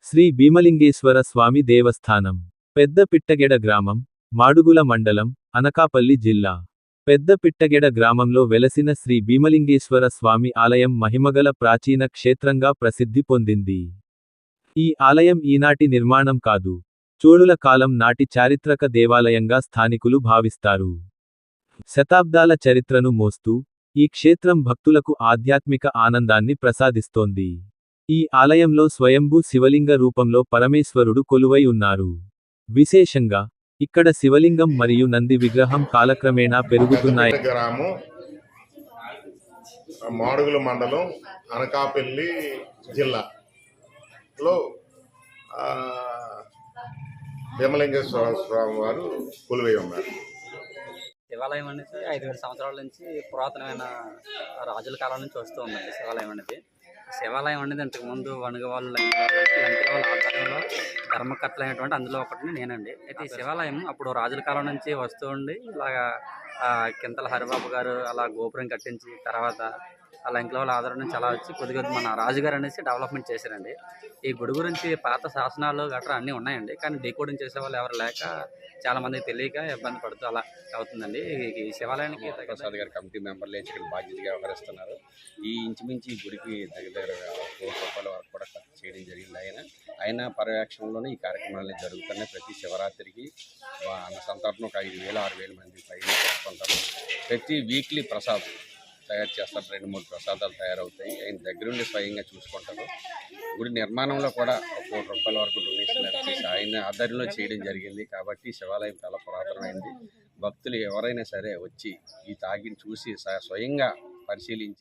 శ్రీ భీమలింగేశ్వర స్వామి దేవస్థానం పెద్ద పిట్టగెడ గ్రామం మాడుగుల మండలం అనకాపల్లి జిల్లా పెద్ద పిట్టగెడ గ్రామంలో వెలసిన శ్రీ భీమలింగేశ్వర స్వామి ఆలయం మహిమగల ప్రాచీన క్షేత్రంగా ప్రసిద్ధి పొందింది. ఈ ఆలయం ఈనాటి నిర్మాణం కాదు, చోళుల కాలం నాటి చారిత్రక దేవాలయంగా స్థానికులు భావిస్తారు. శతాబ్దాల చరిత్రను మోస్తూ ఈ క్షేత్రం భక్తులకు ఆధ్యాత్మిక ఆనందాన్ని ప్రసాదిస్తోంది. ఈ ఆలయంలో స్వయంభూ శివలింగ రూపంలో పరమేశ్వరుడు కొలువై ఉన్నారు. విశేషంగా ఇక్కడ శివలింగం మరియు నంది విగ్రహం కాలక్రమేణా పెరుగుతున్నాయి. గ్రామం మాడుగుల మండలం అనకాపల్లి జిల్లాలో భీమలింగేశ్వర స్వామి వారు కొలువై ఉన్నారు. శివాలయం అనేది 5,000 సంవత్సరాల నుంచి పురాతనమైన రాజుల కాలం నుంచి వస్తూ ఉందండి. శివాలయం అనేది ఇంతకుముందు వణుగ వాళ్ళు లంకెల వాళ్ళ ఆధ్వర్యంలో ధర్మకర్తలైనటువంటి అందులో ఒకటి నేనండి. అయితే ఈ శివాలయం అప్పుడు రాజుల కాలం నుంచి వస్తూ ఉండి ఇలాగా కింతల హరిబాబు గారు అలా గోపురం కట్టించి తర్వాత ఆ లంకెల వాళ్ళ ఆధారం నుంచి అలా వచ్చి కొద్దిగా మన రాజుగారు అనేసి డెవలప్మెంట్ చేశారండి. ఈ గుడి గురించి పాత శాసనాలు గట్రా అన్నీ ఉన్నాయండి, కానీ డీకోడింగ్ చేసే వాళ్ళు ఎవరు లేక చాలా మందికి తెలియక ఇబ్బంది పడుతూ అలా అవుతుందండి. ఈ శివాలయానికి ప్రసాద్ గారి కమిటీ మెంబర్లు ఇక్కడ బాధ్యతగా వ్యవహరిస్తున్నారు. ఈ ఇంచుమించి ఈ గుడికి దగ్గర ₹1,00,00,000 వరకు కూడా ఖర్చు చేయడం జరిగింది. ఆయన పర్యవేక్షణలోనే ఈ కార్యక్రమాలు జరుగుతున్నాయి. ప్రతి శివరాత్రికి అన్న సంతర్పణ ఒక 5,000 6,000 మంది పైన చేసుకుంటారు. ప్రతి వీక్లీ ప్రసాదం తయారు చేస్తారు. 2-3 ప్రసాదాలు తయారవుతాయి. ఆయన దగ్గరుండి స్వయంగా చూసుకుంటారు. గుడి నిర్మాణంలో కూడా ₹1,00,00,000 వరకు డొనేషన్ చేసి ఆయన ఆధ్వర్యంలో చేయడం జరిగింది. కాబట్టి శివాలయం చాలా పురాతనమైంది. భక్తులు ఎవరైనా సరే వచ్చి ఈ తాగిని చూసి స్వయంగా పరిశీలించి